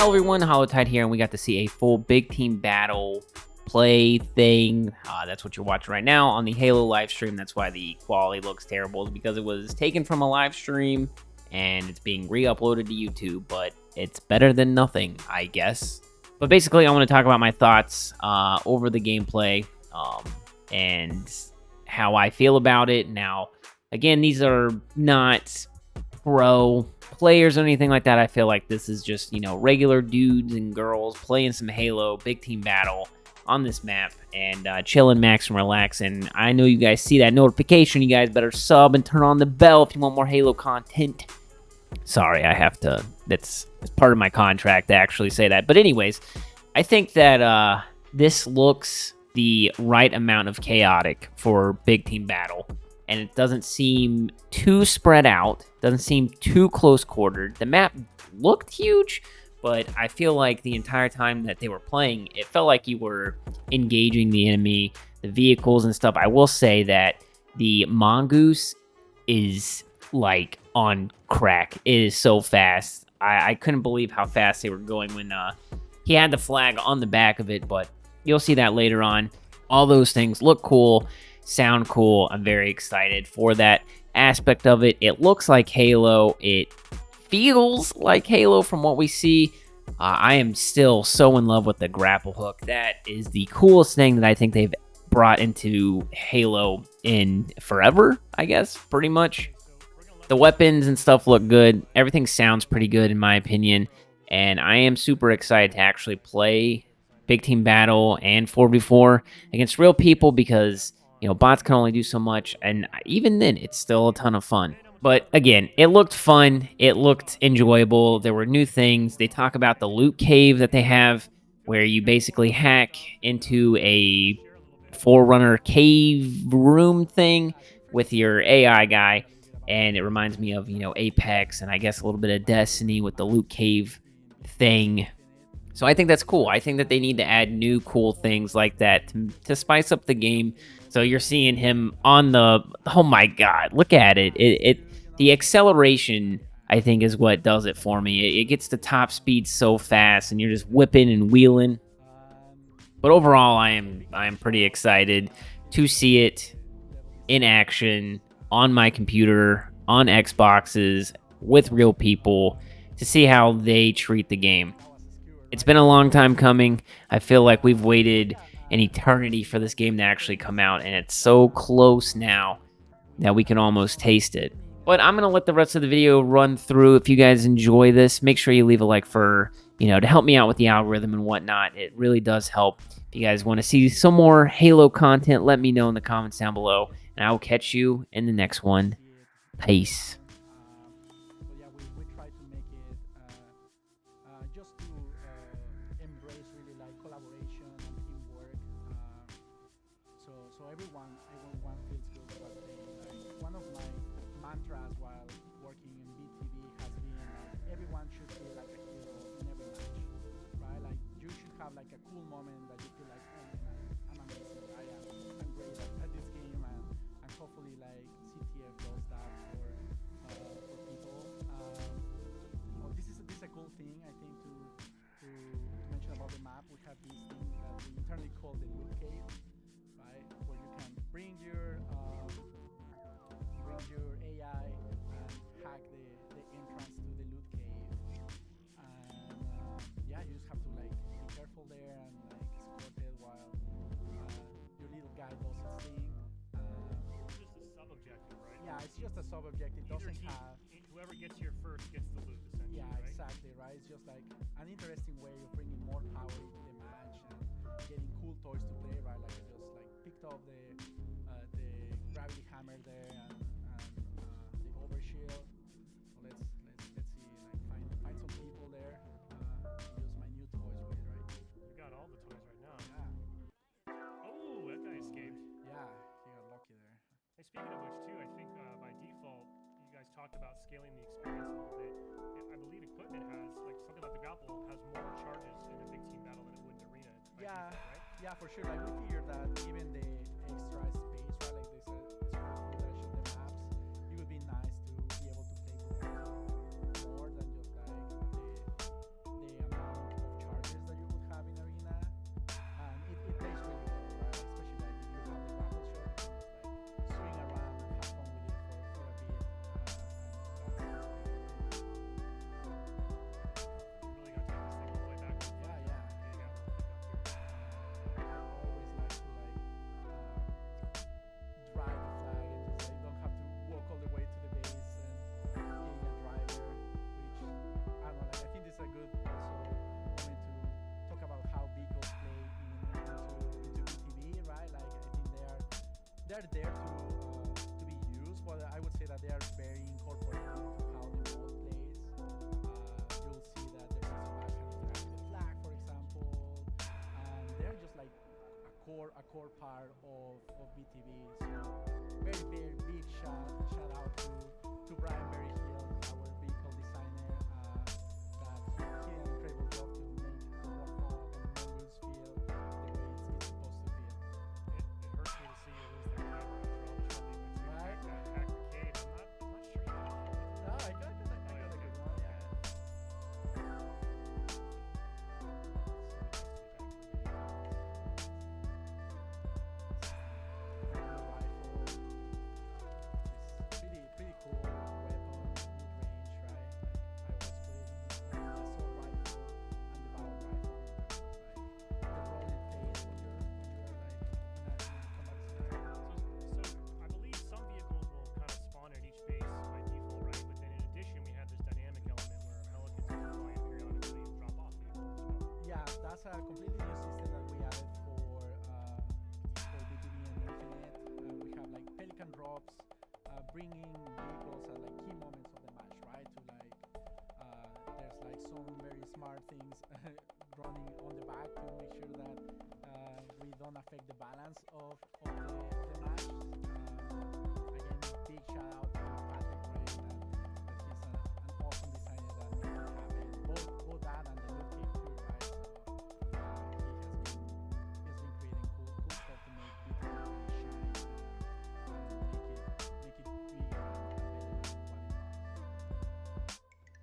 Hello everyone, Holotide here, and we got to see a full big team battle play thing. That's what you're watching right now on the Halo live stream. That's why the quality looks terrible, is because it was taken from a live stream and it's being re-uploaded to YouTube, but it's better than nothing, I guess. But basically, I want to talk about my thoughts over the gameplay and how I feel about it. Now, again, these are not pro players or anything like that. I feel like this is just, regular dudes and girls playing some Halo big team battle on this map and chilling, max, and relax. And I know you guys see that notification. You guys better sub and turn on the bell if you want more Halo content. Sorry, I have to. It's part of my contract to actually say that. But anyways, I think that this looks the right amount of chaotic for big team battle. And it doesn't seem too spread out, doesn't seem too close quartered. The map looked huge, but I feel like the entire time that they were playing, it felt like you were engaging the enemy, the vehicles and stuff. I will say that the Mongoose is like on crack. It is so fast. I couldn't believe how fast they were going when he had the flag on the back of it, but you'll see that later on. All those things look cool, sound cool. I'm very excited for that aspect of it. It looks like Halo. It feels like Halo from what we see. I am still so in love with the grapple hook. That is the coolest thing that I think they've brought into Halo in forever, I guess, pretty much. The weapons and stuff look good. Everything sounds pretty good in my opinion. And I am super excited to actually play big team battle and 4v4 against real people because bots can only do so much, and even then, it's still a ton of fun. But again, it looked fun. It looked enjoyable. There were new things. They talk about the loot cave that they have, where you basically hack into a Forerunner cave room thing with your AI guy, and it reminds me of, Apex, and I guess a little bit of Destiny with the loot cave thing. So I think that's cool. I think that they need to add new cool things like that to spice up the game. So you're seeing him on the, oh my god, look at it. The acceleration, I think, is what does it for me. It gets to top speed so fast, and you're just whipping and wheeling. But overall, I am pretty excited to see it in action on my computer, on Xboxes, with real people, to see how they treat the game. It's been a long time coming. I feel like we've waited an eternity for this game to actually come out, and it's so close now that we can almost taste it. But I'm going to let the rest of the video run through. If you guys enjoy this, make sure you leave a like for, to help me out with the algorithm and whatnot. It really does help. If you guys want to see some more Halo content, let me know in the comments down below, and I will catch you in the next one. Peace. Just to embrace really like collaboration and teamwork, so everyone feels good about the game. Like one of my mantras while working in BTV has been like everyone should feel like a hero in every match, right? Like you should have like a cool moment that you feel like, oh man, I'm amazing, I'm great at this game, and hopefully like CTF does that for people. This is a cool thing, I think, to mention about the map. We have this thing that we internally call the loot cave, right? Where you can bring your AI and hack the entrance to the loot cave. And you just have to like be careful there and like escort it while your little guy does his thing. It's just a sub-objective, right? Yeah, it's just a sub-objective. Doesn't have... Whoever gets here first gets the loot, essentially, Yeah, right? exactly, right? It's just like an interesting way of bringing more power into the match and getting cool toys to play, right? Like I just like picked up the gravity hammer there and the overshield. Let's see, like find some people there. Use my new toys with, right? You got all the toys right now. Yeah. Oh, that guy escaped. Yeah, he got lucky there. Hey, speaking of which, too, I think by default, you guys talked about scaling the experience a little bit. I believe equipment has, like something like the grapple, has more charges in a big team battle than it would in arena. Yeah, default, right? yeah, for sure. Like we figured that given the extra space, right, like this square footage of the maps, it would be nice to be able to play more than just like the amount they're there to be used, but I would say that they are very incorporated into how the mode plays. You'll see that there is a map can interact with the flag, for example, and they're just like a core part of BTB. So very big shout out to Brian Berryhill, our vehicle designer, that he did an incredible job to make the Warthog and Mongoose feel the way it's supposed to feel. It hurts me to see you lose that camera after all the trouble you went through. Right? Hack the cave. I'm not sure you got it. No, I got a good one. Yeah. Pretty cool weapon, mid-range, right? Like I always put it in the assault rifle and the battle rifle. Like the role it plays when you're like in a combat scenario. So I believe some vehicles will kind of spawn at each base by default, right? But then in addition, we have this dynamic element where pelicans can fly and periodically drop off vehicles as well. Yeah, that's a completely new system that we added for BTB and Infinite. We have like pelican drops, bringing vehicles at like key moments of the match, right? To like, there's like some very smart things running on the back to make sure that we don't affect the balance of the match. Again, big shout out to Patrick, right? That he's an awesome designer that made it happen. Both that and the loot cave too, right? So he's been creating cool stuff to make BTB really shine and make it bigger and better than what it was.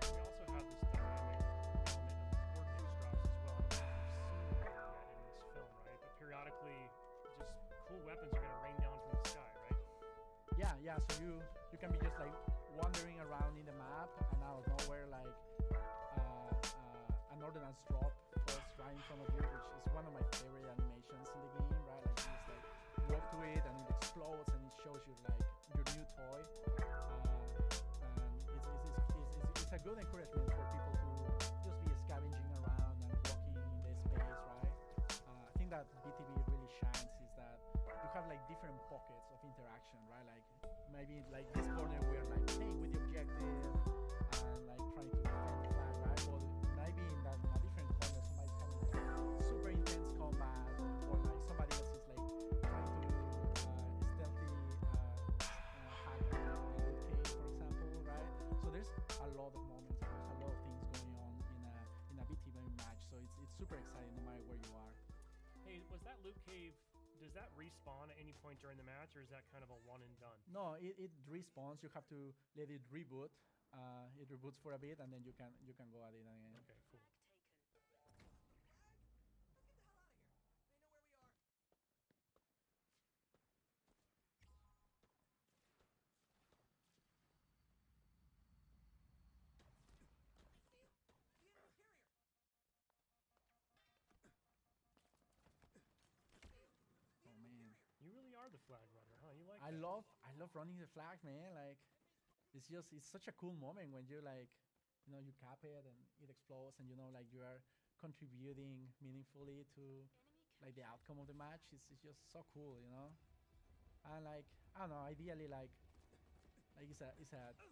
We also have this dynamic element of these ordnance drops as well. I don't know if you've seen that yet in this film, right? But periodically, just cool weapons are going to rain down from the sky, right? Yeah. So you can be just like wandering around in the map, and out of nowhere, like an ordnance drop falls right in front of you, which is one of my favorite animations in the game, right? Like you just like walk to it, and it explodes, and it shows you like your new toy. And it's a good encouragement for people to just be scavenging around and walking in the space, right? I think that BTB really shines is that you have like different pockets of interaction, right? Like maybe like this corner we're like playing with the objective and like trying to defend the flag, right? Well, maybe in a different corner somebody's having like super intense combat, or like somebody else is like trying to stealthy hack the loot cave, for example, right? So there's a lot of moments, there's a lot of things going on in a BTB match. So it's super exciting no matter where you are. Hey, was that loot cave, does that respawn at any point during the match, or is that kind of a one and done? No, it respawns. You have to let it reboot. It reboots for a bit, and then you can go at it again. Okay, cool. Oh man, You really are the flag runner, huh? You like I that? love running the flag, man. Like it's such a cool moment when you like, you cap it and it explodes, and like you are contributing meaningfully to like the outcome of the match. It's just so cool. And like I don't know, ideally like it's a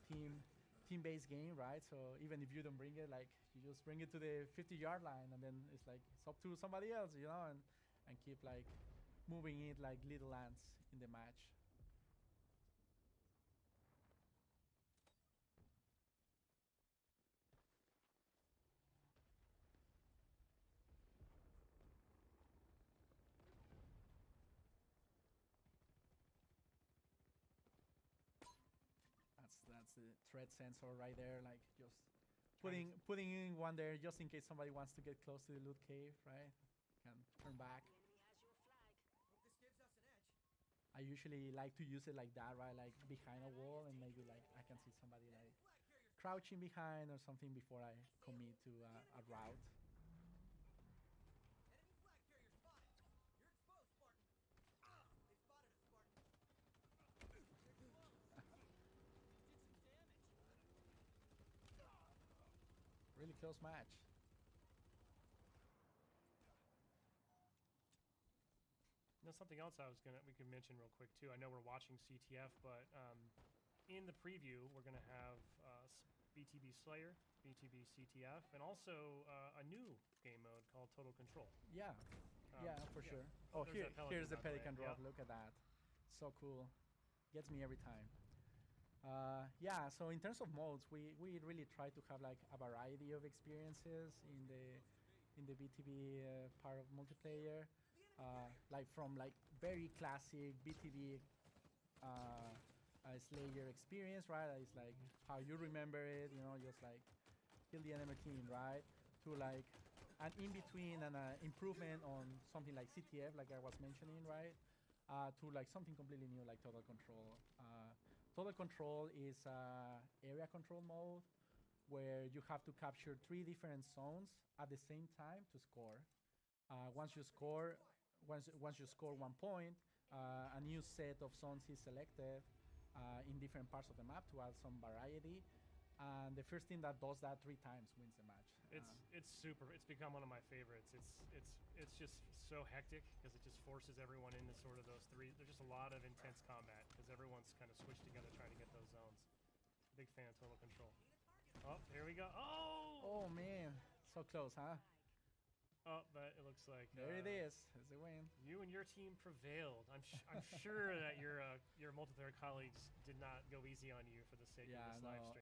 team-based game, right? So even if you don't bring it, like you just bring it to the 50-yard line, and then it's like it's up to somebody else, and keep like moving it like little ants in the match. That's the threat sensor right there, like just putting in one there just in case somebody wants to get close to the loot cave, right? Can turn back. I usually like to use it like that, right? Like behind a wall, and maybe like I can see somebody like crouching behind or something before I commit to a route. Really close match. Now, something else we could mention real quick too. I know we're watching CTF, but in the preview we're gonna have BTB Slayer, BTB CTF, and also a new game mode called Total Control. Yeah, yeah, for yeah. sure. Oh, There's that Pelican, here's the by the way. Pelican drop. Yep. Look at that. So cool. Gets me every time. Yeah, so in terms of modes, we really try to have like a variety of experiences in the BTB part of multiplayer. Like from like very classic BTB Slayer experience, right? It's like how you remember it, you know, just like kill the enemy team, right? To like an in between and an improvement on something like CTF, like I was mentioning, right? To like something completely new like Total Control. Total Control is area control mode where you have to capture 3 different zones at the same time to score. Once you score 1 point, a new set of zones is selected in different parts of the map to add some variety. And the first team that does that 3 times wins the match. It's super. It's become one of my favorites. It's just so hectic because it just forces everyone into sort of those 3. There's just a lot of intense combat because everyone's kind of switched together trying to get those zones. Big fan of Total Control. Oh, here we go. Oh! Oh man, so close, huh? Oh, but it looks like There it is. It's a win. You and your team prevailed. I'm sure that your multiplayer colleagues did not go easy on you for the sake of this live stream.